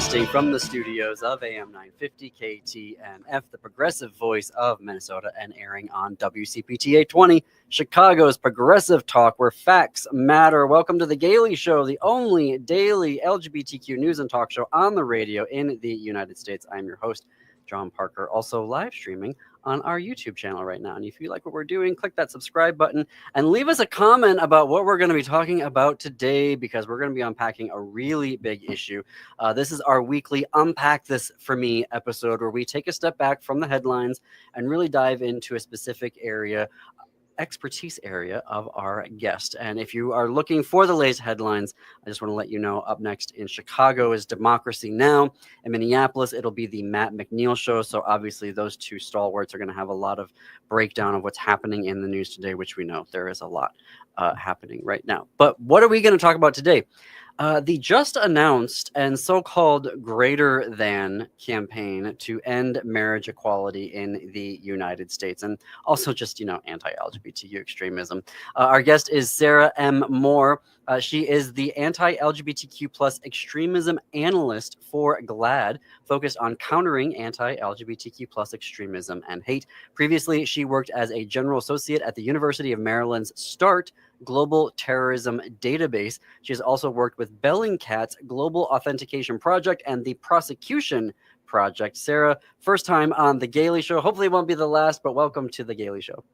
Broadcasting from the studios of AM 950 KTNF, the progressive voice of Minnesota, and airing on WCPT 820, Chicago's progressive talk where facts matter. Welcome to The Gailey Show, the only daily LGBTQ news and talk show on the radio in the United States. I'm your host, John Parker, also live streaming on our YouTube channel right now. And if you like what we're doing, click that subscribe button and leave us a comment about what we're going to be talking about today, because we're going to be unpacking a really big issue. This is our weekly Unpack This For Me episode, where we take a step back from the headlines and really dive into a specific expertise area of our guest. And if you are looking for the latest headlines, I just want to let you know, up next in Chicago is Democracy Now! In Minneapolis, it'll be the Matt McNeil Show. So obviously those two stalwarts are going to have a lot of breakdown of what's happening in the news today, which we know there is a lot happening right now. But what are we going to talk about today? The just announced and so-called greater than campaign to end marriage equality in the United States, and also just, anti-LGBTQ extremism. Our guest is Sarah M. Moore. She is the Anti-LGBTQ plus Extremism Analyst for GLAAD, focused on countering anti-LGBTQ plus extremism and hate. Previously, she worked as a general associate at the University of Maryland's START Global Terrorism Database. She has also worked with Bellingcat's Global Authentication Project and the Prosecution Project. Sarah, first time on The Gailey Show. Hopefully it won't be the last, but welcome to The Gailey Show.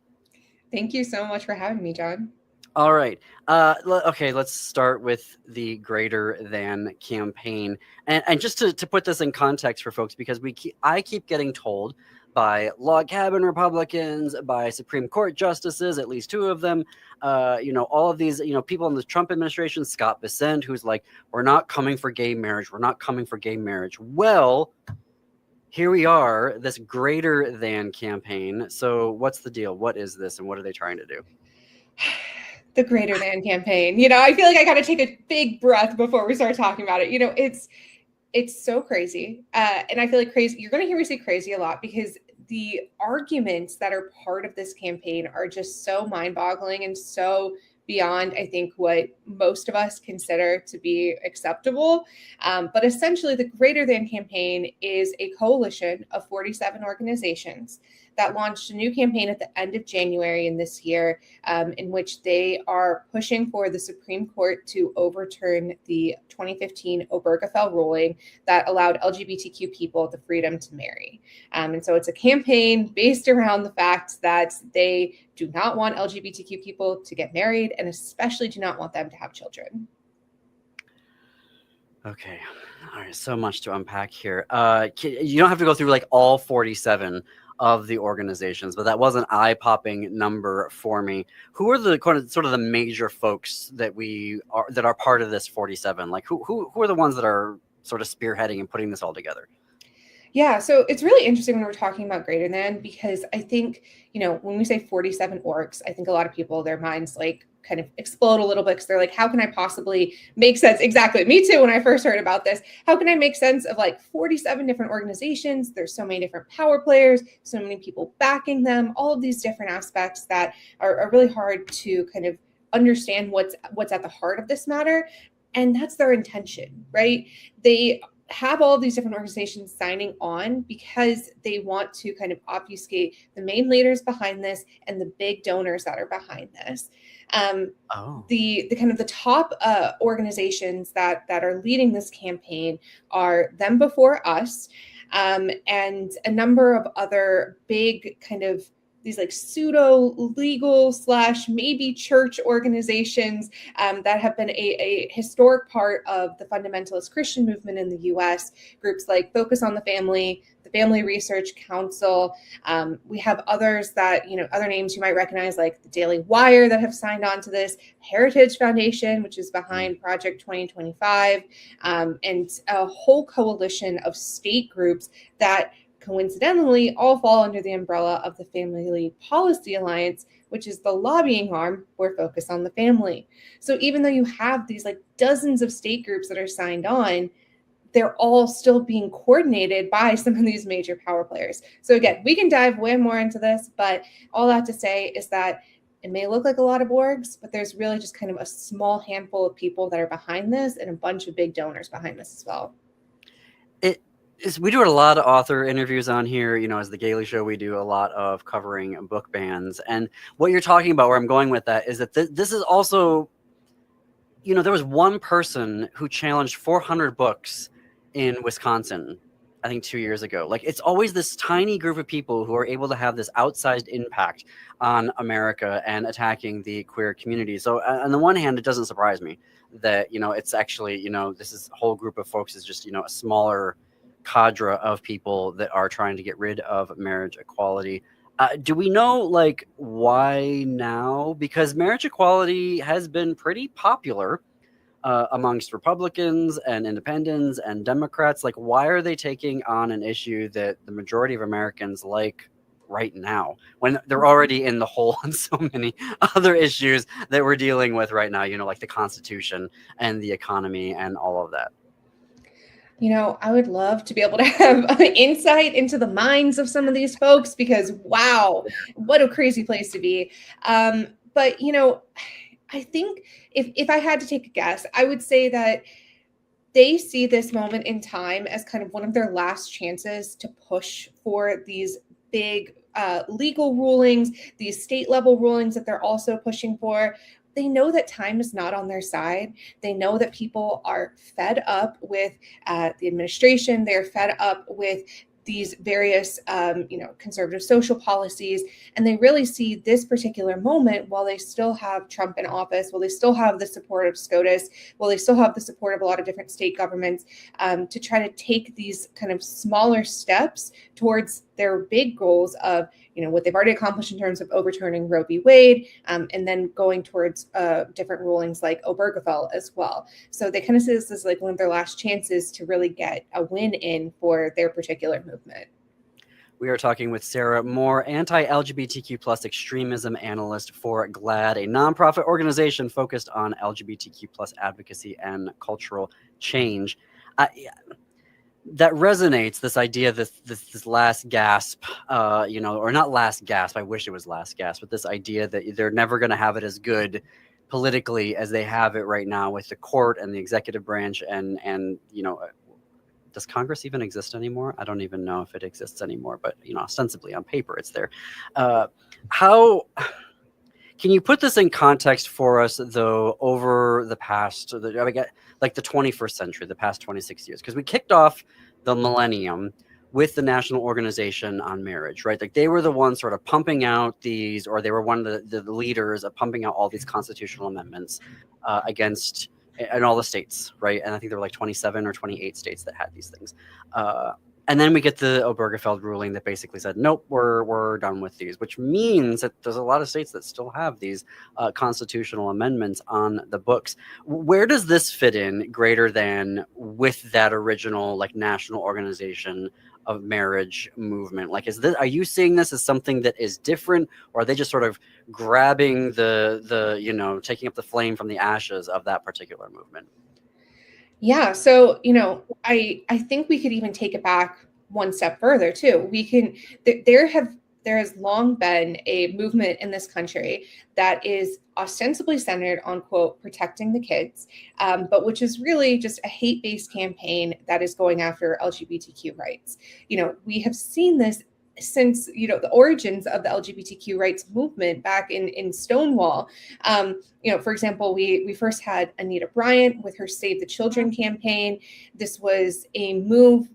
Thank you so much for having me, John. All right. Okay, let's start with the greater than campaign. And just to put this in context for folks, because I keep getting told by log cabin Republicans, by Supreme Court justices, at least two of them, all of these, people in the Trump administration, Scott Bessent, who's like, we're not coming for gay marriage. We're not coming for gay marriage. Well, here we are, this greater than campaign. So what's the deal? What is this? And what are they trying to do? The greater than campaign. I feel like I got to take a big breath before we start talking about it. It's so crazy. And I feel like crazy. You're going to hear me say crazy a lot, because the arguments that are part of this campaign are just so mind-boggling and so beyond, I think, what most of us consider to be acceptable. But essentially, the Greater Than campaign is a coalition of 47 organizations that launched a new campaign at the end of January in this year, in which they are pushing for the Supreme Court to overturn the 2015 Obergefell ruling that allowed LGBTQ people the freedom to marry. And so it's a campaign based around the fact that they do not want LGBTQ people to get married, and especially do not want them to have children. Okay. All right. So much to unpack here. You don't have to go through like all 47 of the organizations, but that was an eye-popping number for me. Who are the sort of the major folks that are part of this 47? Like who are the ones that are sort of spearheading and putting this all together? Yeah, so it's really interesting when we're talking about greater than, because I think, when we say 47 orgs, I think a lot of people, their minds like kind of explode a little bit, because they're like, how can I possibly make sense? Exactly. Me too. When I first heard about this, how can I make sense of like 47 different organizations? There's so many different power players, so many people backing them, all of these different aspects that are really hard to kind of understand what's at the heart of this matter. And that's their intention, right? They have all of these different organizations signing on because they want to kind of obfuscate the main leaders behind this and the big donors that are behind this. The kind of the top organizations that are leading this campaign are Them Before Us, and a number of other big kind of these like pseudo legal / maybe church organizations that have been a historic part of the fundamentalist Christian movement in the US. Groups like Focus on the Family, the Family Research Council. We have others that, other names you might recognize, like the Daily Wire, that have signed on to this, Heritage Foundation, which is behind Project 2025, and a whole coalition of state groups that coincidentally all fall under the umbrella of the Family Policy Alliance, which is the lobbying arm for Focus on the Family. So even though you have these like dozens of state groups that are signed on, they're all still being coordinated by some of these major power players. So again, we can dive way more into this, but all that to say is that it may look like a lot of orgs, but there's really just kind of a small handful of people that are behind this and a bunch of big donors behind this as well. We do a lot of author interviews on here. As the Gailey Show, we do a lot of covering book bans. And what you're talking about, where I'm going with that, is that this is also, there was one person who challenged 400 books in Wisconsin, I think 2 years ago. Like, it's always this tiny group of people who are able to have this outsized impact on America and attacking the queer community. So on the one hand, it doesn't surprise me that, it's actually, this whole group of folks is just, a smaller cadre of people that are trying to get rid of marriage equality. Do we know, like, why now? Because marriage equality has been pretty popular amongst Republicans and independents and Democrats. Like, why are they taking on an issue that the majority of Americans like right now, when they're already in the hole on so many other issues that we're dealing with right now, like the Constitution and the economy and all of that? I would love to be able to have insight into the minds of some of these folks, because wow, what a crazy place to be. But I think if I had to take a guess, I would say that they see this moment in time as kind of one of their last chances to push for these big legal rulings, these state level rulings that they're also pushing for. They know that time is not on their side. They know that people are fed up with the administration. They're fed up with these various, conservative social policies. And they really see this particular moment, while they still have Trump in office, while they still have the support of SCOTUS, while they still have the support of a lot of different state governments, to try to take these kind of smaller steps towards their big goals of, what they've already accomplished in terms of overturning Roe v. Wade, and then going towards different rulings like Obergefell as well. So they kind of see this as like one of their last chances to really get a win in for their particular movement. We are talking with Sarah Moore, Anti-LGBTQ plus extremism analyst for GLAAD, a nonprofit organization focused on LGBTQ plus advocacy and cultural change. That resonates, this idea, this last gasp, or not last gasp, I wish it was last gasp, but this idea that they're never going to have it as good politically as they have it right now with the court and the executive branch. And does Congress even exist anymore? I don't even know if it exists anymore, but, ostensibly on paper, it's there. How can you put this in context for us, though, over the past, like the 21st century, the past 26 years? Because we kicked off the millennium with the National Organization on Marriage, right? Like, they were the ones sort of pumping out these, or they were one of the leaders of pumping out all these constitutional amendments against, in all the states, right? And I think there were like 27 or 28 states that had these things. And then we get the Obergefell ruling that basically said, nope, we're done with these, which means that there's a lot of states that still have these constitutional amendments on the books. Where does this fit in greater than with that original, like, National Organization of Marriage movement? Like, are you seeing this as something that is different, or are they just sort of grabbing the taking up the flame from the ashes of that particular movement? Yeah. So, I think we could even take it back one step further too. We can, there has long been a movement in this country that is ostensibly centered on, quote, protecting the kids, but which is really just a hate-based campaign that is going after LGBTQ rights. We have seen this since, the origins of the LGBTQ rights movement back in Stonewall. For example, we first had Anita Bryant with her Save the Children campaign. This was a move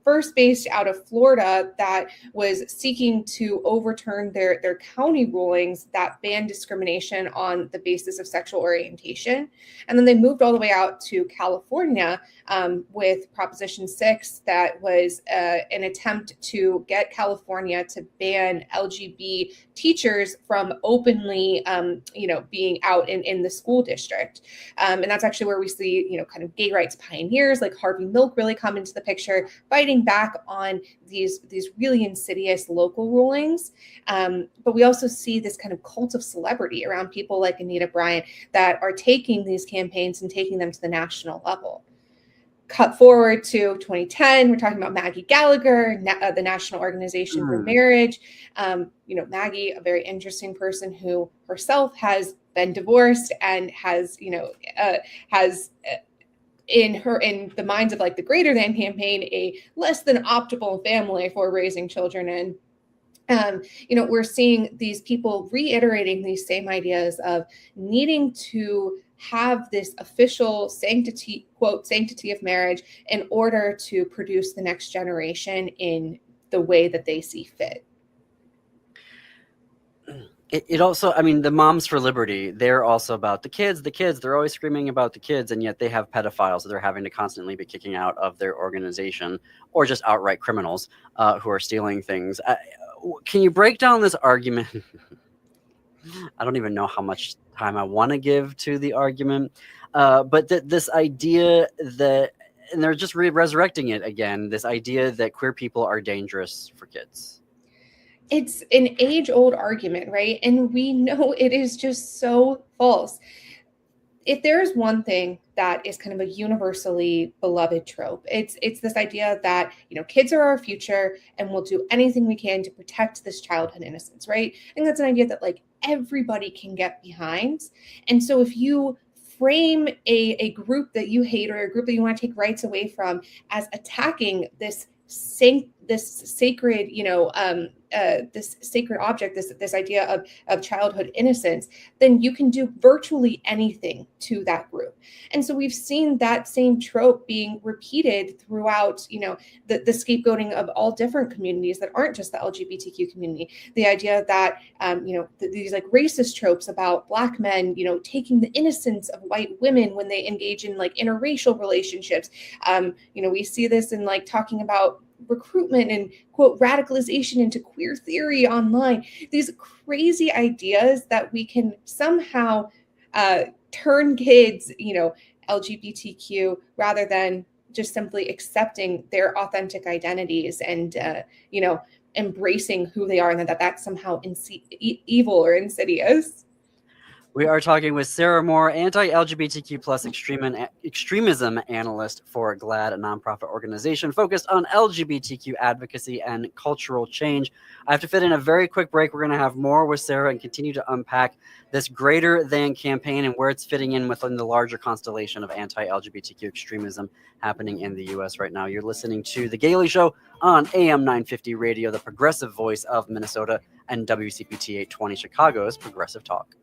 first based out of Florida that was seeking to overturn their county rulings that banned discrimination on the basis of sexual orientation. And then they moved all the way out to California with Proposition 6, that was an attempt to get California to ban LGB teachers from openly, being out in the school district. And that's actually where we see, kind of gay rights pioneers like Harvey Milk really come into the picture, fighting back on these really insidious local rulings. But we also see this kind of cult of celebrity around people like Anita Bryant that are taking these campaigns and taking them to the national level. Cut forward to 2010, we're talking about Maggie Gallagher, the National Organization for Marriage. Maggie, a very interesting person who herself has been divorced and has in the minds of like the Greater Than campaign, a less than optimal family for raising children in. We're seeing these people reiterating these same ideas of needing to have this official sanctity, quote, sanctity of marriage in order to produce the next generation in the way that they see fit. It also, I mean, the Moms for Liberty, they're also about the kids, they're always screaming about the kids, and yet they have pedophiles that they're having to constantly be kicking out of their organization, or just outright criminals who are stealing things. Can you break down this argument? I don't even know how much time I want to give to the argument, but this idea that, and they're just resurrecting it again, this idea that queer people are dangerous for kids. It's an age-old argument, right? And we know it is just so false. If there's one thing that is kind of a universally beloved trope, it's this idea that, kids are our future and we'll do anything we can to protect this childhood innocence, right? And that's an idea that like everybody can get behind. And so if you frame a group that you hate or a group that you want to take rights away from as attacking this sacred, this sacred object, this idea of childhood innocence, then you can do virtually anything to that group. And so we've seen that same trope being repeated throughout, the scapegoating of all different communities that aren't just the LGBTQ community. The idea that, these like racist tropes about Black men, taking the innocence of white women when they engage in like interracial relationships. We see this in like talking about recruitment and quote radicalization into queer theory online, these crazy ideas that we can somehow turn kids, LGBTQ, rather than just simply accepting their authentic identities and embracing who they are, and that somehow evil or insidious. We are talking with Sarah Moore, Anti-LGBTQ plus extremism analyst for GLAAD, a nonprofit organization focused on LGBTQ advocacy and cultural change. I have to fit in a very quick break. We're going to have more with Sarah and continue to unpack this Greater Than campaign and where it's fitting in within the larger constellation of anti-LGBTQ extremism happening in the U.S. right now. You're listening to The Gailey Show on AM 950 Radio, the progressive voice of Minnesota, and WCPT 820 Chicago's Progressive Talk.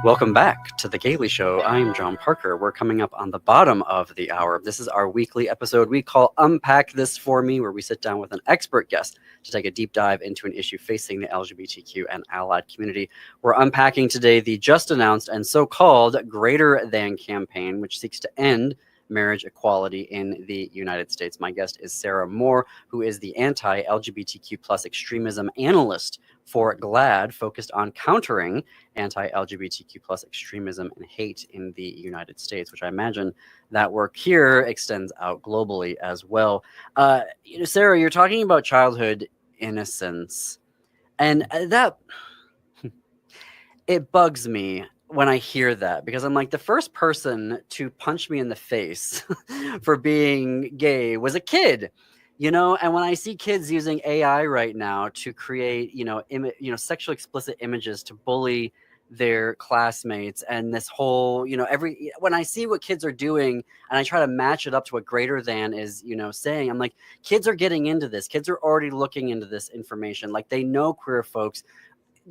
Welcome back to The Gailey Show. I'm John Parker. We're coming up on the bottom of the hour. This is our weekly episode we call Unpack This For Me, where we sit down with an expert guest to take a deep dive into an issue facing the LGBTQ and Allied community. We're unpacking today the just announced and so-called Greater Than campaign, which seeks to end marriage equality in the United States. My guest is Sarah Moore, who is the Anti-LGBTQ plus extremism analyst for GLAAD, focused on countering anti-LGBTQ plus extremism and hate in the United States, which I imagine that work here extends out globally as well. Sarah, you're talking about childhood innocence, and that it bugs me when I hear that, because I'm like, the first person to punch me in the face for being gay was a kid. And when I see kids using AI right now to create, sexually explicit images to bully their classmates, and this whole, when I see what kids are doing and I try to match it up to what Greater Than is, saying, I'm like, kids are getting into this. Kids are already looking into this information. Like, they know queer folks.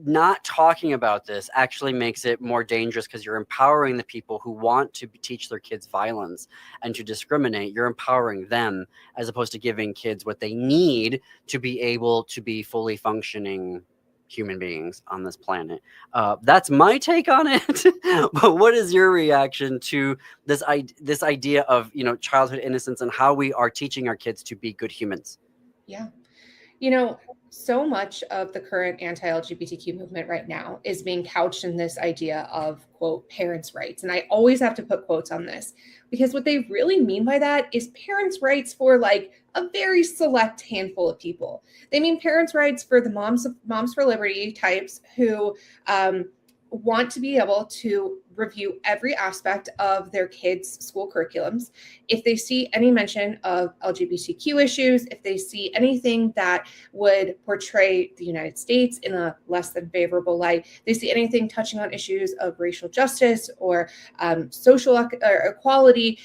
Not talking about this actually makes it more dangerous, because you're empowering the people who want to teach their kids violence and to discriminate. You're empowering them, as opposed to giving kids what they need to be able to be fully functioning human beings on this planet. That's my take on it. But what is your reaction to this idea of, childhood innocence and how we are teaching our kids to be good humans? Yeah. So much of the current anti-LGBTQ movement right now is being couched in this idea of, quote, parents' rights. And I always have to put quotes on this, because what they really mean by that is parents' rights for like a very select handful of people. They mean parents' rights for the moms for liberty types who want to be able to review every aspect of their kids' school curriculums. If they see any mention of LGBTQ issues, if they see anything that would portray the United States in a less than favorable light, they see anything touching on issues of racial justice or social equality,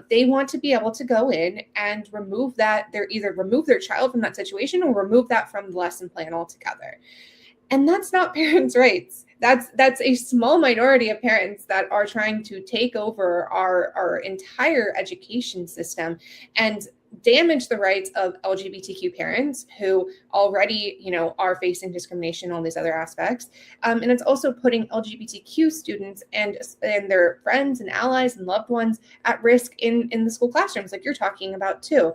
they want to be able to go in and remove that. They're either remove their child from that situation or remove that from the lesson plan altogether. And that's not parents' rights. That's a small minority of parents that are trying to take over our entire education system and damage the rights of LGBTQ parents who already, are facing discrimination on these other aspects. And it's also putting LGBTQ students and their friends and allies and loved ones at risk in the school classrooms, like you're talking about too.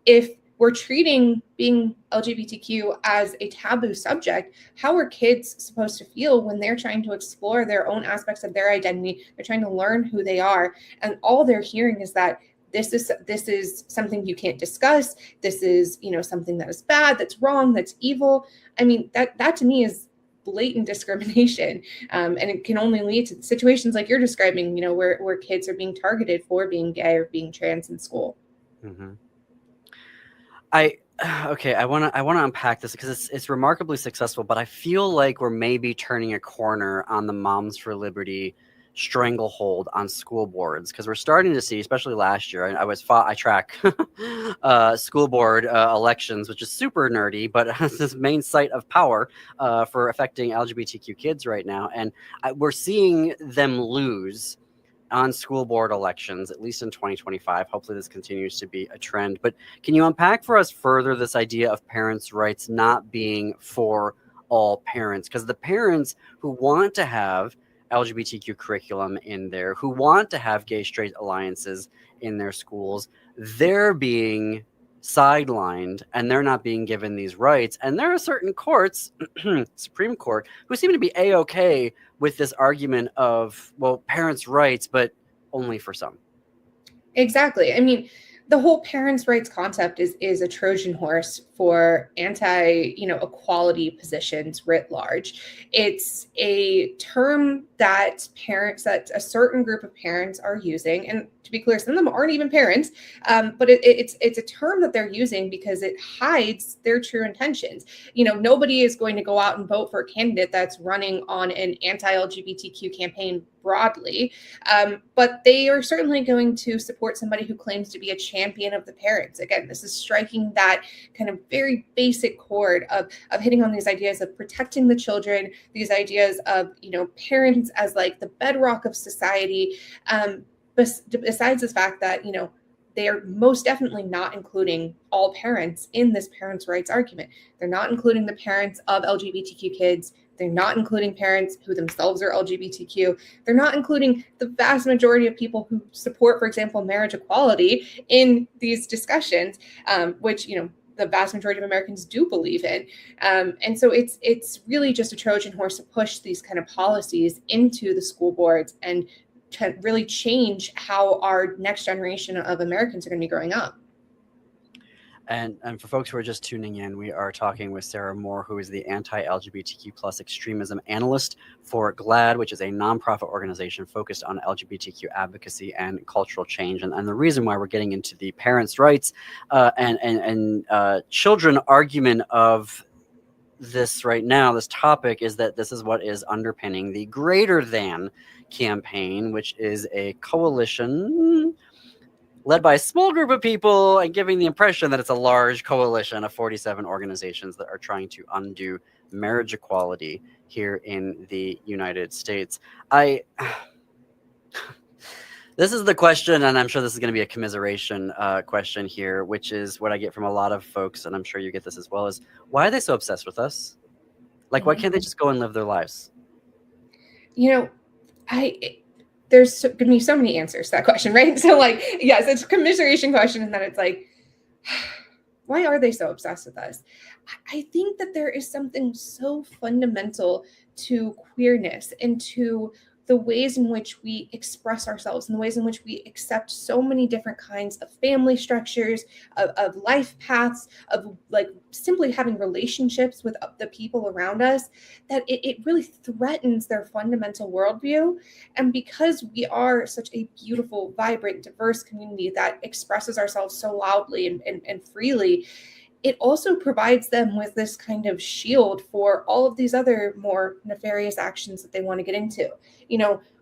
If we're treating being LGBTQ as a taboo subject, how are kids supposed to feel when they're trying to explore their own aspects of their identity? They're trying to learn who they are. And all they're hearing is that this is something you can't discuss. This is, something that is bad, that's wrong, that's evil. I mean, that to me is blatant discrimination. And it can only lead to situations like you're describing, where kids are being targeted for being gay or being trans in school. Mm-hmm. I want to unpack this because it's remarkably successful, but I feel like we're maybe turning a corner on the Moms for Liberty stranglehold on school boards, because we're starting to see, especially last year, I track school board elections, which is super nerdy, but this main site of power for affecting LGBTQ kids right now, and we're seeing them lose on school board elections, at least in 2025. Hopefully this continues to be a trend. But can you unpack for us further this idea of parents' rights not being for all parents? Because the parents who want to have LGBTQ curriculum in there, who want to have gay straight alliances in their schools, they're being sidelined and they're not being given these rights. And there are certain courts, Supreme Court, who seem to be A-okay with this argument of, well, parents' rights, but only for some. Exactly. I mean, the whole parents' rights concept is a Trojan horse for equality positions writ large. It's a term that a certain group of parents are using, and to be clear, some of them aren't even parents, but it's a term that they're using because it hides their true intentions. Nobody is going to go out and vote for a candidate that's running on an anti-LGBTQ campaign broadly, but they are certainly going to support somebody who claims to be a champion of the parents. Again, this is striking that kind of very basic chord of hitting on these ideas of protecting the children, these ideas of parents as like the bedrock of society. Besides the fact that they are most definitely not including all parents in this parents' rights argument. They're not including the parents of LGBTQ kids. They're not including parents who themselves are LGBTQ. They're not including the vast majority of people who support, for example, marriage equality in these discussions, which, the vast majority of Americans do believe in. And so it's really just a Trojan horse to push these kind of policies into the school boards and to really change how our next generation of Americans are going to be growing up. And for folks who are just tuning in, we are talking with Sarah Moore, who is the Anti-LGBTQ Extremism Analyst for GLAAD, which is a nonprofit organization focused on LGBTQ advocacy and cultural change. And the reason why we're getting into the parents' rights and children argument of this right now, this topic, is that this is what is underpinning the Greater Than campaign, which is a coalition led by a small group of people and giving the impression that it's a large coalition of 47 organizations that are trying to undo marriage equality here in the United States. This is the question, and I'm sure this is going to be a commiseration question here, which is what I get from a lot of folks, and I'm sure you get this as well, is why are they so obsessed with us? Like, why can't they just go and live their lives? There's going to be so many answers to that question, right? So yes, it's a commiseration question, and then it's like, why are they so obsessed with us? I think that there is something so fundamental to queerness and to the ways in which we express ourselves and the ways in which we accept so many different kinds of family structures, of life paths, of like simply having relationships with the people around us, that it really threatens their fundamental worldview. And because we are such a beautiful, vibrant, diverse community that expresses ourselves so loudly and freely, it also provides them with this kind of shield for all of these other more nefarious actions that they want to get into.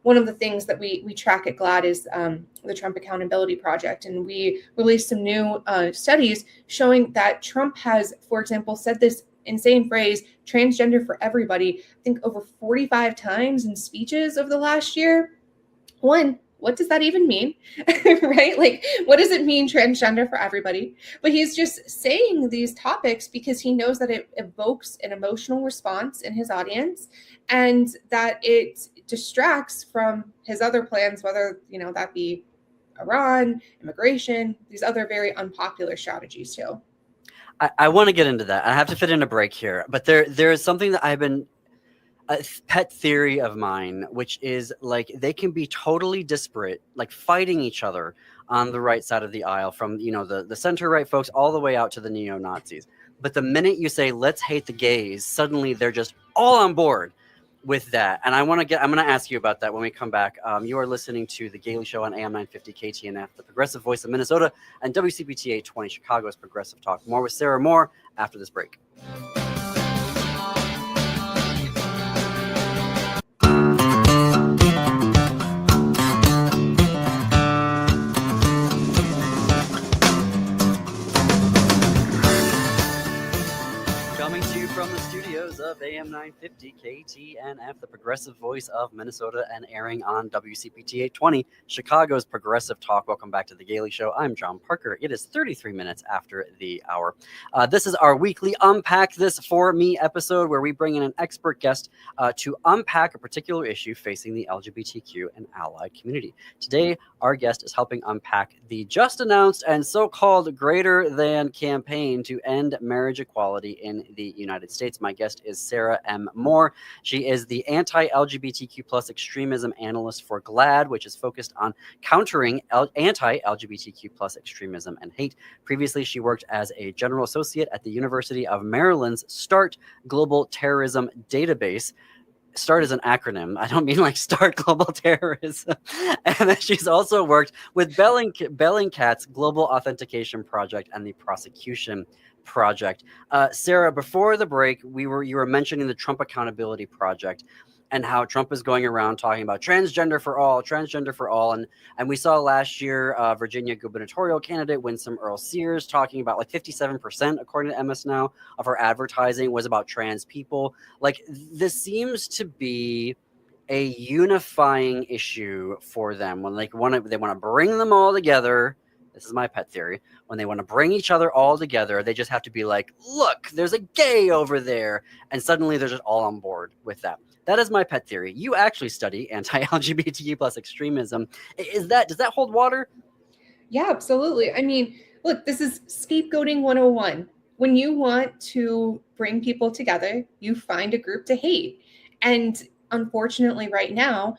One of the things that we track at GLAAD is the Trump Accountability Project. And we released some new studies showing that Trump has, for example, said this insane phrase, transgender for everybody, I think over 45 times in speeches over the last year. One, what does that even mean? Right? Like, what does it mean, transgender for everybody? But he's just saying these topics because he knows that it evokes an emotional response in his audience and that it distracts from his other plans, whether, that be Iran, immigration, these other very unpopular strategies too. I want to get into that. I have to fit in a break here, but there is something that I've been a pet theory of mine, which is like they can be totally disparate, like fighting each other on the right side of the aisle, from the center right folks all the way out to the neo-Nazis. But the minute you say let's hate the gays, suddenly they're just all on board with that. And I'm going to ask you about that when we come back. You are listening to The Gaily Show on AM 950 KTNF, the progressive voice of Minnesota, and WCPT 820, Chicago's Progressive Talk. More with Sarah Moore after this break. From the studios of AM 950 KTNF, the progressive voice of Minnesota, and airing on WCPT 820, Chicago's Progressive Talk. Welcome back to The Gaily Show. I'm John Parker. It is 33 minutes after the hour. This is our weekly Unpack This For Me episode, where we bring in an expert guest to unpack a particular issue facing the LGBTQ and Allied community. Today, our guest is helping unpack the just announced and so-called Greater Than campaign to end marriage equality in the United States. My guest is Sarah M. Moore. She is the Anti-LGBTQ Extremism Analyst for GLAAD, which is focused on countering anti-LGBTQ extremism and hate. Previously, she worked as a general associate at the University of Maryland's START Global Terrorism Database. START is an acronym. I don't mean like start global terrorism. And then she's also worked with Bellingcat's Global Authentication Project and the Prosecution Project. Sarah, before the break, you were mentioning the Trump Accountability Project and how Trump is going around talking about transgender for all. And we saw last year Virginia gubernatorial candidate Winsome Earl-Sears talking about like 57%, according to MS Now, of her advertising was about trans people. Like, this seems to be a unifying issue for them when they want to bring them all together. This is my pet theory. When they want to bring each other all together, they just have to be like, look, there's a gay over there. And suddenly they're just all on board with that. That is my pet theory. You actually study anti-LGBTQ extremism. Does that hold water? Yeah, absolutely. I mean, look, this is scapegoating 101. When you want to bring people together, you find a group to hate. And unfortunately, right now,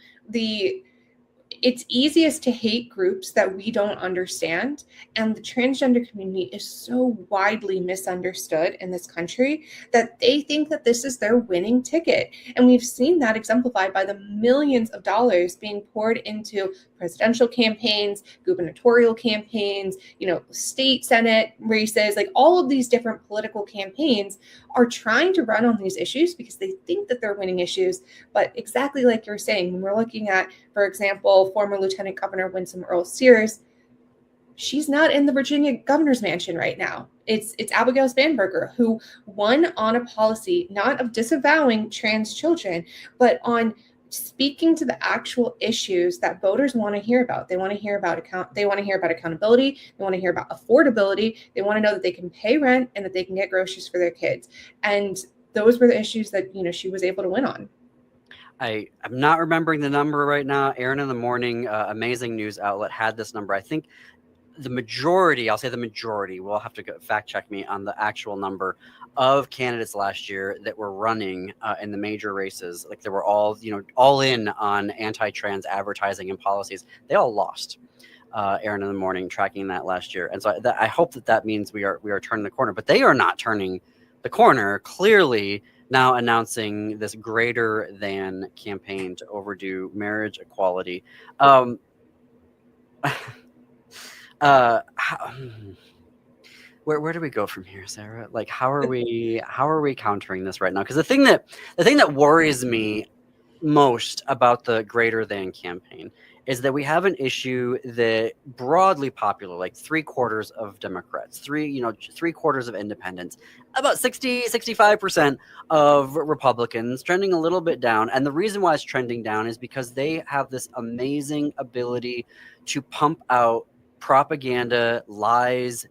it's easiest to hate groups that we don't understand. And the transgender community is so widely misunderstood in this country that they think that this is their winning ticket. And we've seen that exemplified by the millions of dollars being poured into presidential campaigns, gubernatorial campaigns, state Senate races. Like, all of these different political campaigns are trying to run on these issues because they think that they're winning issues. But exactly like you're saying, when we're looking at, for example, former Lieutenant Governor Winsome Earl-Sears, she's not in the Virginia governor's mansion right now. It's Abigail Spanberger, who won on a policy not of disavowing trans children, but on speaking to the actual issues that voters want to hear about. They want to hear about accountability. They want to hear about affordability. They want to know that they can pay rent and that they can get groceries for their kids. And those were the issues that, she was able to win on. I'm not remembering the number right now. Aaron in the Morning, amazing news outlet, had this number. I think the majority, I'll say the majority, we'll have to fact check me on the actual number of candidates last year that were running in the major races. Like they were all, all in on anti-trans advertising and policies. They all lost. Aaron in the morning tracking that last year. And so I hope that means we are turning the corner, but they are not turning the corner. Clearly now announcing this greater than campaign to overdo marriage equality. Where do we go from here, Sarah? Like, how are we countering this right now? Because the thing that worries me most about the greater than campaign is that we have an issue that broadly popular, like 3/4 of Democrats, 3/4 of independents, about 65% of Republicans, trending a little bit down. And the reason why it's trending down is because they have this amazing ability to pump out propaganda, lies,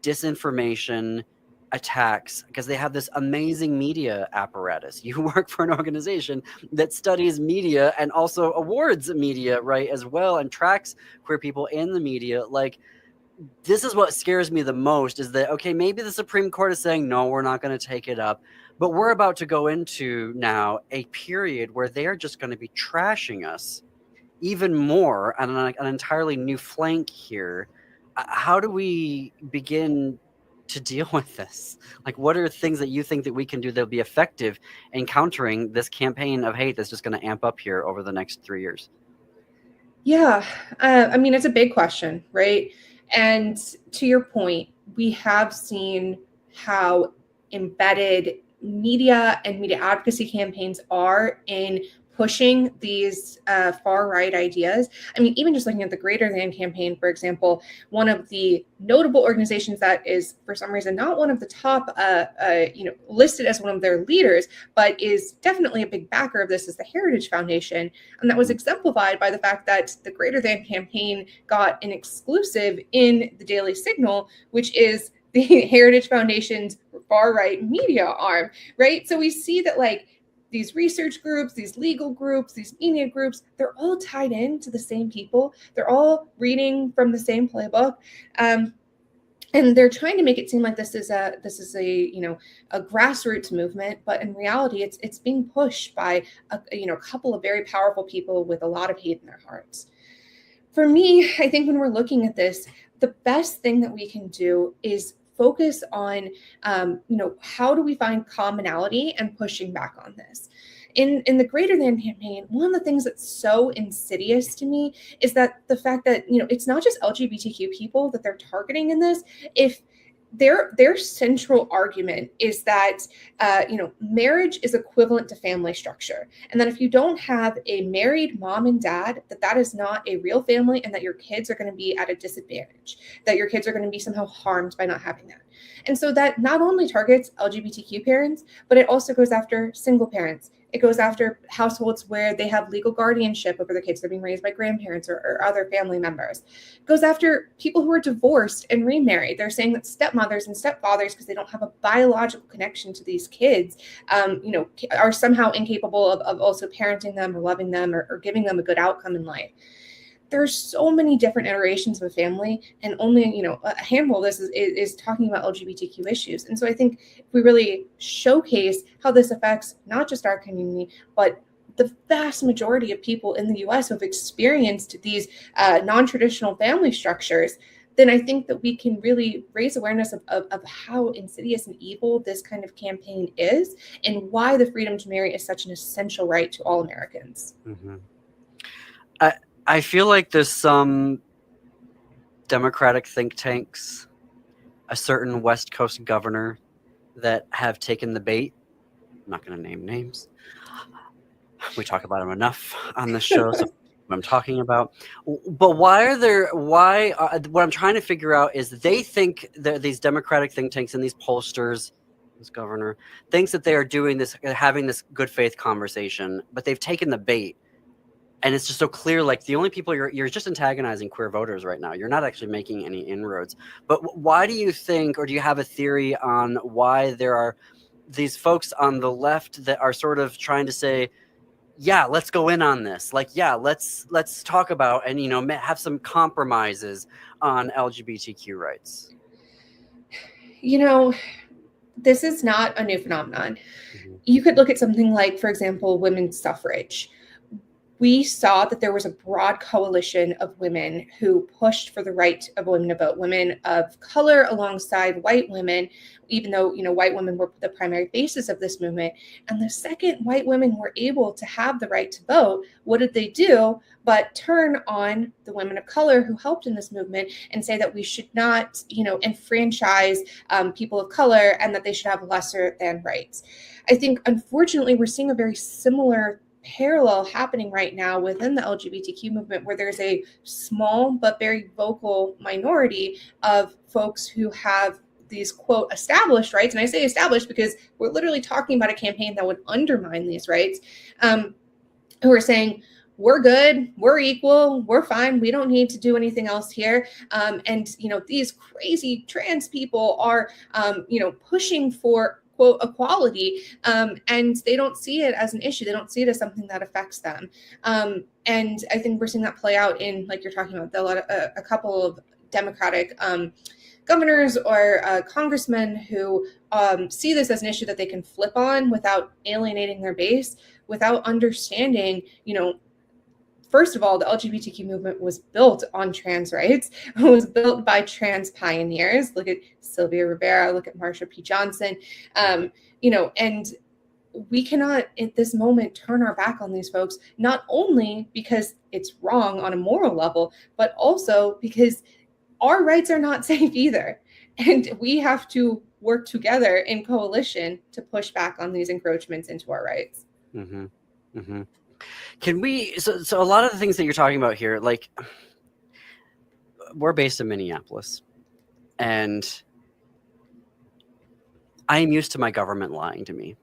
disinformation, attacks, because they have this amazing media apparatus. You work for an organization that studies media and also awards media, right, as well, and tracks queer people in the media. Like, this is what scares me the most, is that, okay, maybe the Supreme Court is saying, no, we're not going to take it up, but we're about to go into now a period where they are just going to be trashing us even more on an entirely new flank here. How do we begin to deal with this? Like, what are things that you think that we can do that'll be effective in countering this campaign of hate that's just going to amp up here over the next 3 years? Yeah, I mean, it's a big question, right? And to your point, we have seen how embedded media and media advocacy campaigns are in pushing these far-right ideas. I mean, even just looking at the Greater Than campaign, for example, one of the notable organizations that is, for some reason, not one of the top, listed as one of their leaders, but is definitely a big backer of this, is the Heritage Foundation. And that was exemplified by the fact that the Greater Than campaign got an exclusive in the Daily Signal, which is the Heritage Foundation's far-right media arm, right? So we see that, like, these research groups, these legal groups, these media groups, they're all tied in to the same people. They're all reading from the same playbook. And they're trying to make it seem like this is a grassroots movement, but in reality, it's being pushed by a couple of very powerful people with a lot of hate in their hearts. For me, I think when we're looking at this, the best thing that we can do is focus on, how do we find commonality and pushing back on this. In the Greater Than campaign, one of the things that's so insidious to me is that the fact that, it's not just LGBTQ people that they're targeting in this. If their central argument is that, marriage is equivalent to family structure, and that if you don't have a married mom and dad, that is not a real family, and that your kids are going to be at a disadvantage, that your kids are going to be somehow harmed by not having that. And so that not only targets LGBTQ parents, but it also goes after single parents. It goes after households where they have legal guardianship over their kids. They're being raised by grandparents or other family members. It goes after people who are divorced and remarried. They're saying that stepmothers and stepfathers, because they don't have a biological connection to these kids, are somehow incapable of also parenting them or loving them or giving them a good outcome in life. There's so many different iterations of a family, and only a handful of this is talking about LGBTQ issues. And so I think if we really showcase how this affects not just our community, but the vast majority of people in the U.S. who have experienced these non-traditional family structures, then I think that we can really raise awareness of how insidious and evil this kind of campaign is, and why the freedom to marry is such an essential right to all Americans. Mm-hmm. I feel like there's some Democratic think tanks, a certain West Coast governor, that have taken the bait. I'm not going to name names. We talk about them enough on this show, so what I'm talking about. But what I'm trying to figure out is they think that these Democratic think tanks and these pollsters, this governor, thinks that they are doing this, having this good faith conversation, but they've taken the bait. And it's just so clear, like, the only people you're just antagonizing queer voters right now. You're not actually making any inroads. But why do you think, or do you have a theory on why there are these folks on the left that are sort of trying to say, yeah, let's go in on this. Like, yeah, let's talk about and, you know, have some compromises on LGBTQ rights. You know, this is not a new phenomenon. Mhm. You could look at something like, for example, women's suffrage. We saw that there was a broad coalition of women who pushed for the right of women to vote, women of color alongside white women, even though, you know, white women were the primary basis of this movement. And the second white women were able to have the right to vote, what did they do but turn on the women of color who helped in this movement and say that we should not, you know, enfranchise people of color and that they should have lesser than rights. I think, unfortunately, we're seeing a very similar parallel happening right now within the LGBTQ movement, where there's a small but very vocal minority of folks who have these, quote, established rights. And I say established because we're literally talking about a campaign that would undermine these rights, who are saying, we're good, we're equal, we're fine, we don't need to do anything else here. And, you know, these crazy trans people are, you know, pushing for, quote, equality, and they don't see it as an issue. They don't see it as something that affects them. And I think we're seeing that play out in, like you're talking about, a couple of Democratic governors or congressmen who see this as an issue that they can flip on without alienating their base, without understanding, you know, first of all, the LGBTQ movement was built on trans rights. It was built by trans pioneers. Look at Sylvia Rivera, look at Marsha P. Johnson, you know, and we cannot at this moment turn our back on these folks, not only because it's wrong on a moral level, but also because our rights are not safe either. And we have to work together in coalition to push back on these encroachments into our rights. Mm-hmm. Mm-hmm. Can we, so a lot of the things that you're talking about here, like, we're based in Minneapolis, and I am used to my government lying to me,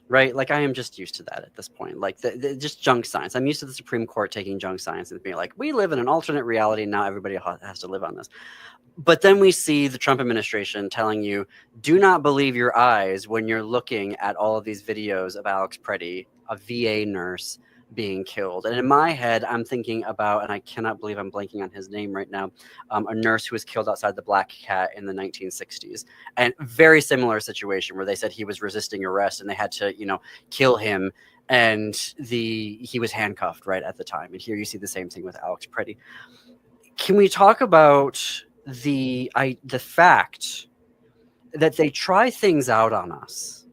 right? Like, I am just used to that at this point. Like, just junk science. I'm used to the Supreme Court taking junk science and being like, we live in an alternate reality, and now everybody has to live on this. But then we see the Trump administration telling you, do not believe your eyes when you're looking at all of these videos of Alex Preddy, a VA nurse, being killed. And in my head, I'm thinking about, and I cannot believe I'm blanking on his name right now, a nurse who was killed outside the Black Cat in the 1960s. And very similar situation where they said he was resisting arrest and they had to, you know, kill him. And he was handcuffed right at the time. And here you see the same thing with Alex Preddy. Can we talk about the fact that they try things out on us,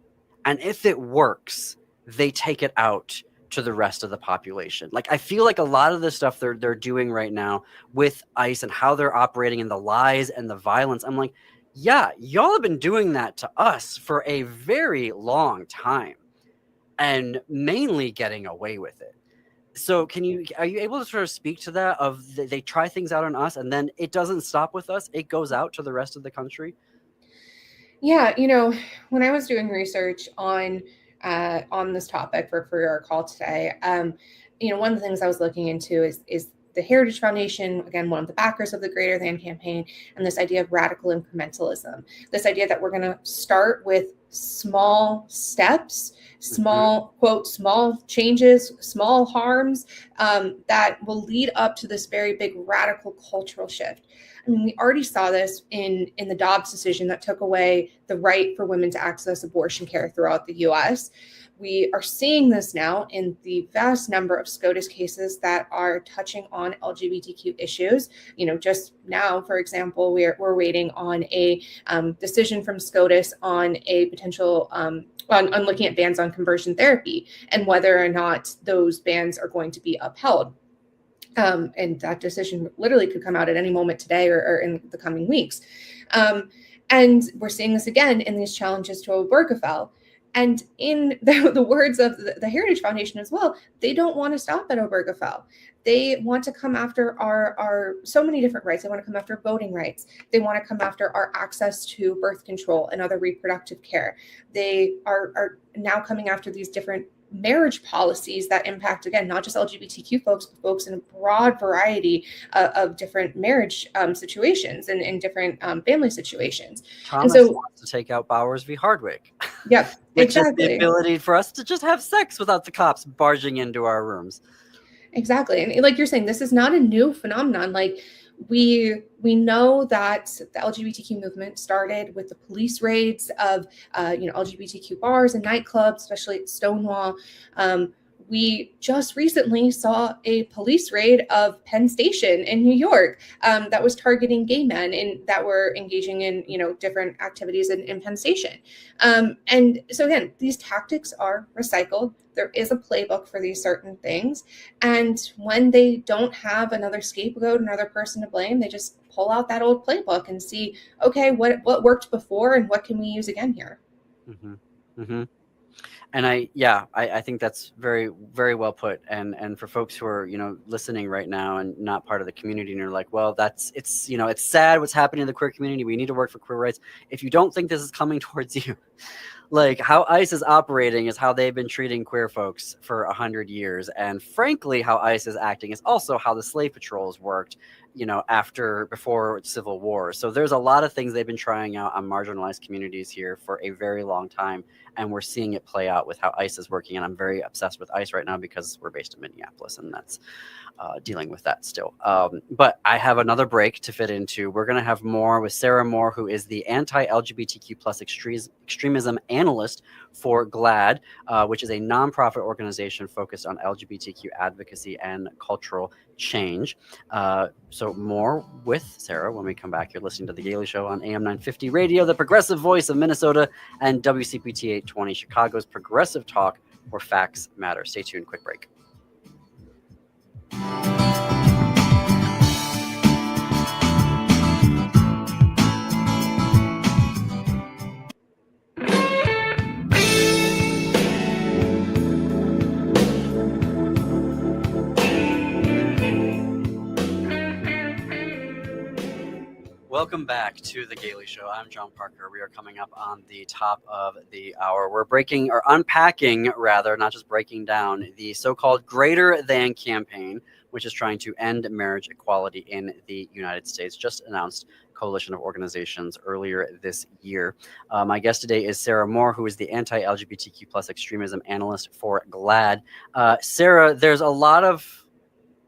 and if it works, they take it out to the rest of the population? Like, I feel like a lot of the stuff they're doing right now with ICE and how they're operating and the lies and the violence, I'm like, yeah, y'all have been doing that to us for a very long time and mainly getting away with it. So are you able to sort of speak to that, of they try things out on us and then it doesn't stop with us, it goes out to the rest of the country? Yeah, you know, when I was doing research on this topic for our call today, you know, one of the things I was looking into is the Heritage Foundation, again, one of the backers of the Greater Than campaign, and this idea of radical incrementalism, this idea that we're going to start with small steps, small, quote, small changes, small harms that will lead up to this very big radical cultural shift. I mean, we already saw this in the Dobbs decision that took away the right for women to access abortion care throughout the U.S. We are seeing this now in the vast number of SCOTUS cases that are touching on LGBTQ issues. You know, just now, for example, we're waiting on a decision from SCOTUS on a potential on looking at bans on conversion therapy and whether or not those bans are going to be upheld. And that decision literally could come out at any moment today or in the coming weeks. And we're seeing this again in these challenges to Obergefell. And in the words of the Heritage Foundation as well, they don't want to stop at Obergefell. They want to come after our so many different rights. They want to come after voting rights. They want to come after our access to birth control and other reproductive care. They are now coming after these different marriage policies that impact, again, not just LGBTQ folks, but folks in a broad variety of different marriage situations and different family situations. Thomas And so, wants to take out Bowers v. Hardwick. yep, Which exactly. is the ability for us to just have sex without the cops barging into our rooms. Exactly. And like you're saying, this is not a new phenomenon. Like we know that the LGBTQ movement started with the police raids of LGBTQ bars and nightclubs, especially at Stonewall. We just recently saw a police raid of Penn Station in New York that was targeting gay men and that were engaging in, different activities in Penn Station. And so again, these tactics are recycled. There is a playbook for these certain things. And when they don't have another scapegoat, another person to blame, they just pull out that old playbook and see, okay, what worked before and what can we use again here? Mm-hmm. Mm-hmm. And I think that's very, very well put. And for folks who are, listening right now and not part of the community, and you're like, well, it's sad what's happening in the queer community. We need to work for queer rights. If you don't think this is coming towards you, like how ICE is operating is how they've been treating queer folks for 100 years. And frankly, how ICE is acting is also how the slave patrols worked, before Civil War. So there's a lot of things they've been trying out on marginalized communities here for a very long time. And we're seeing it play out with how ICE is working. And I'm very obsessed with ICE right now because we're based in Minneapolis, and that's dealing with that still. But I have another break to fit into. We're going to have more with Sarah Moore, who is the Anti-LGBTQ plus Extremism Analyst for GLAAD, which is a nonprofit organization focused on LGBTQ advocacy and cultural change. So more with Sarah when we come back. You're listening to The Gailey Show on AM 950 Radio, the progressive voice of Minnesota, and WCPT 820, Chicago's progressive talk where facts matter. Stay tuned. Quick break. Welcome back to The Gailey Show. I'm John Parker. We are coming up on the top of the hour. We're unpacking, not just breaking down, the so-called Greater Than campaign, which is trying to end marriage equality in the United States. Just announced coalition of organizations earlier this year. My guest today is Sarah Moore, who is the Anti-LGBTQ plus Extremism Analyst for GLAAD. Sarah, there's a lot of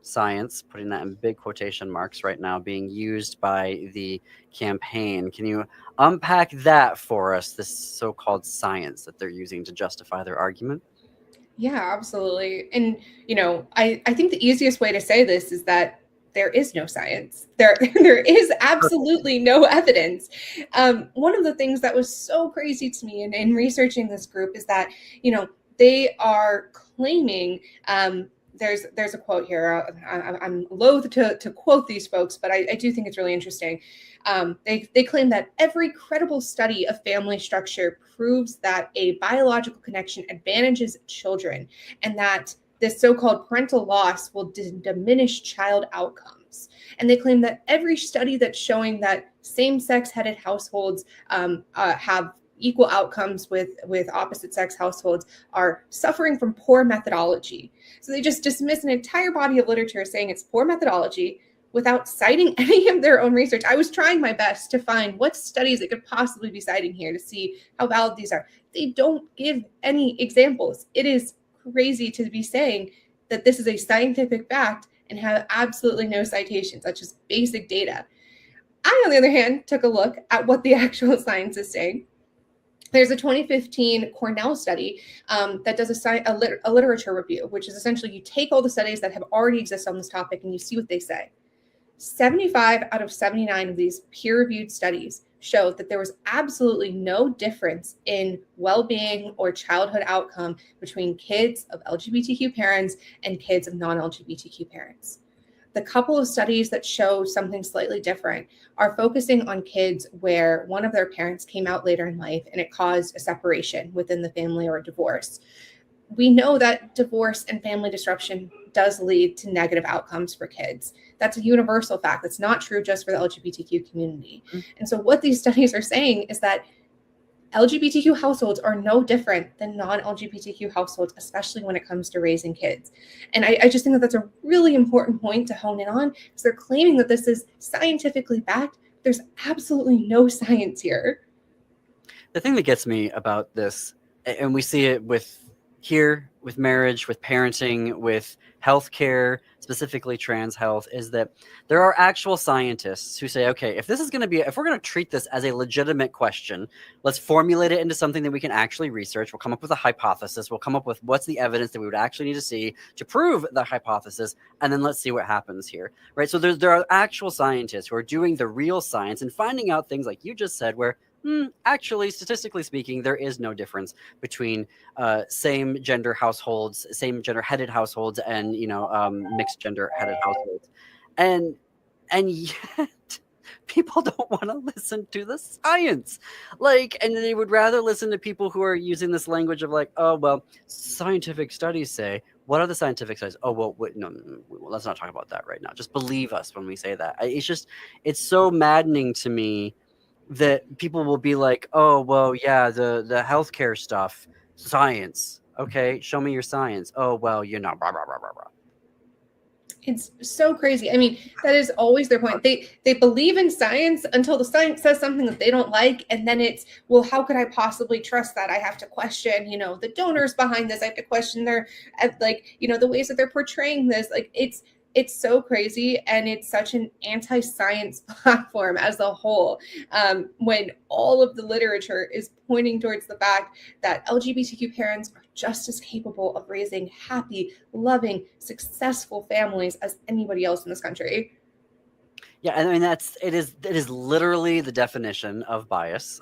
science, putting that in big quotation marks right now, being used by the campaign. Can you unpack that for us, this so-called science that they're using to justify their argument? Yeah, absolutely. And, I think the easiest way to say this is that there is no science. There is absolutely no evidence. One of the things that was so crazy to me in researching this group is that, they are claiming, there's a quote here. I'm loath to quote these folks, but I do think it's really interesting. They claim that every credible study of family structure proves that a biological connection advantages children, and that this so-called parental loss will diminish child outcomes. And they claim that every study that's showing that same-sex headed households have equal outcomes with opposite sex households are suffering from poor methodology. So they just dismiss an entire body of literature saying it's poor methodology without citing any of their own research. I was trying my best to find what studies they could possibly be citing here to see how valid these are. They don't give any examples. It is crazy to be saying that this is a scientific fact and have absolutely no citations. That's just basic data. I, on the other hand, took a look at what the actual science is saying. There's a 2015 Cornell study that does a literature review, which is essentially you take all the studies that have already existed on this topic and you see what they say. 75 out of 79 of these peer-reviewed studies showed that there was absolutely no difference in well-being or childhood outcome between kids of LGBTQ parents and kids of non-LGBTQ parents. The couple of studies that show something slightly different are focusing on kids where one of their parents came out later in life and it caused a separation within the family or a divorce. We know that divorce and family disruption does lead to negative outcomes for kids. That's a universal fact. That's not true just for the LGBTQ community. Mm-hmm. And so what these studies are saying is that LGBTQ households are no different than non-LGBTQ households, especially when it comes to raising kids. And I just think that that's a really important point to hone in on, because they're claiming that this is scientifically backed. There's absolutely no science here. The thing that gets me about this, and we see it with marriage, with parenting, with healthcare, specifically trans health, is that there are actual scientists who say, okay, if we're going to treat this as a legitimate question, let's formulate it into something that we can actually research. We'll come up with a hypothesis. We'll come up with what's the evidence that we would actually need to see to prove the hypothesis, and then let's see what happens here, right? So there are actual scientists who are doing the real science and finding out things like you just said, where actually, statistically speaking, there is no difference between same gender households, same gender headed households, and mixed gender headed households, and yet people don't want to listen to the science, and they would rather listen to people who are using this language of like, oh well, scientific studies say. What are the scientific studies? Oh well, wait, no, let's not talk about that right now. Just believe us when we say that. It's so maddening to me that people will be like, oh, well, yeah, the healthcare stuff, science. Okay, show me your science. Oh, well, blah, blah, blah, blah, blah. It's so crazy. I mean, that is always their point. They believe in science until the science says something that they don't like. And then it's, well, how could I possibly trust that? I have to question, the donors behind this. I have to question their, the ways that they're portraying this. It's so crazy, and it's such an anti-science platform as a whole, when all of the literature is pointing towards the fact that LGBTQ parents are just as capable of raising happy, loving, successful families as anybody else in this country. Yeah, and I mean it is literally the definition of bias.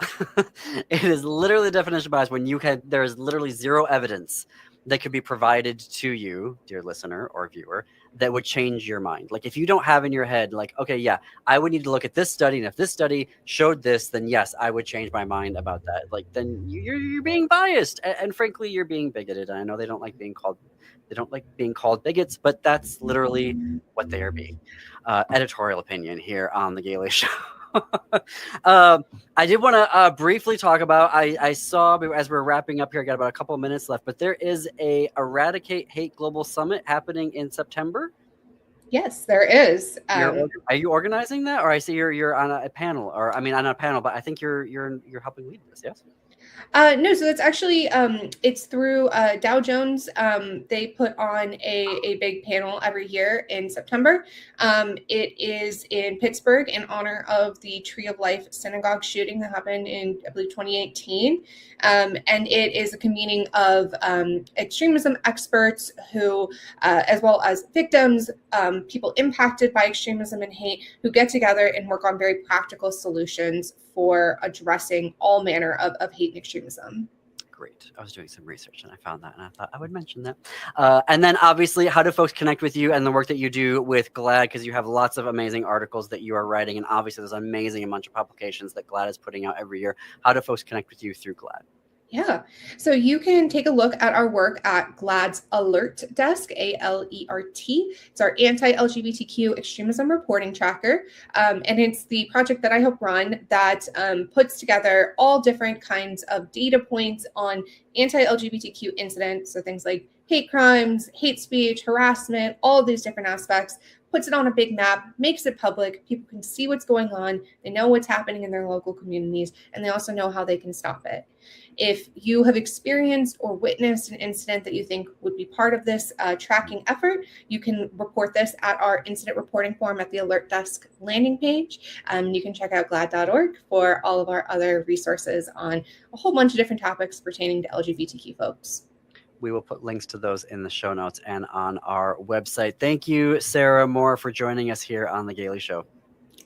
It is literally the definition of bias when there is literally zero evidence that could be provided to you, dear listener or viewer, that would change your mind. Like if you don't have in your head, like, okay, yeah, I would need to look at this study, and if this study showed this, then yes, I would change my mind about that. Like then you're being biased, and frankly, you're being bigoted. I know they don't like being called bigots, but that's literally what they are being. Editorial opinion here on the Gayle Show. I did want to briefly talk about, I saw as we're wrapping up here, I got about a couple of minutes left, but there is a Eradicate Hate Global Summit happening in September. Yes, there is. Are you organizing that? Or I see you're on a panel, or I mean, on a panel, but I think you're helping lead this, yes? No, so that's actually, it's through Dow Jones. They put on a big panel every year in September. It is in Pittsburgh in honor of the Tree of Life synagogue shooting that happened in, I believe, 2018. And it is a convening of extremism experts who, as well as victims, people impacted by extremism and hate, who get together and work on very practical solutions for addressing all manner of hate and extremism. Great. I was doing some research and I found that, and I thought I would mention that. And then obviously, how do folks connect with you and the work that you do with GLAAD? Because you have lots of amazing articles that you are writing, and obviously there's an amazing bunch of publications that GLAAD is putting out every year. How do folks connect with you through GLAAD? Yeah, so you can take a look at our work at GLAAD's Alert Desk, ALERT. It's our Anti-LGBTQ Extremism Reporting Tracker, and it's the project that I help run that puts together all different kinds of data points on anti-LGBTQ incidents, so things like hate crimes, hate speech, harassment, all of these different aspects, puts it on a big map, makes it public. People can see what's going on. They know what's happening in their local communities, and they also know how they can stop it. If you have experienced or witnessed an incident that you think would be part of this tracking effort, you can report this at our incident reporting form at the Alert Desk landing page. You can check out GLAAD.org for all of our other resources on a whole bunch of different topics pertaining to LGBTQ folks. We will put links to those in the show notes and on our website. Thank you, Sarah Moore, for joining us here on The Gayle Show.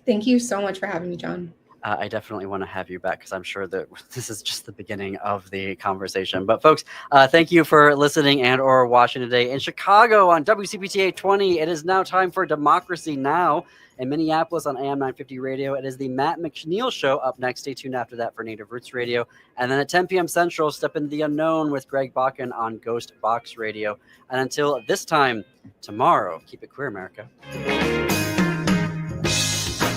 Thank you so much for having me, John. I definitely want to have you back, because I'm sure that this is just the beginning of the conversation. But folks, thank you for listening and or watching today. In Chicago on WCPT 820, it is now time for Democracy Now! In Minneapolis on AM 950 radio, it is the Matt McNeil Show up next. Stay tuned after that for Native Roots Radio. And then at 10 p.m. Central, step into the unknown with Greg Bakken on Ghost Box Radio. And until this time tomorrow, keep it queer, America.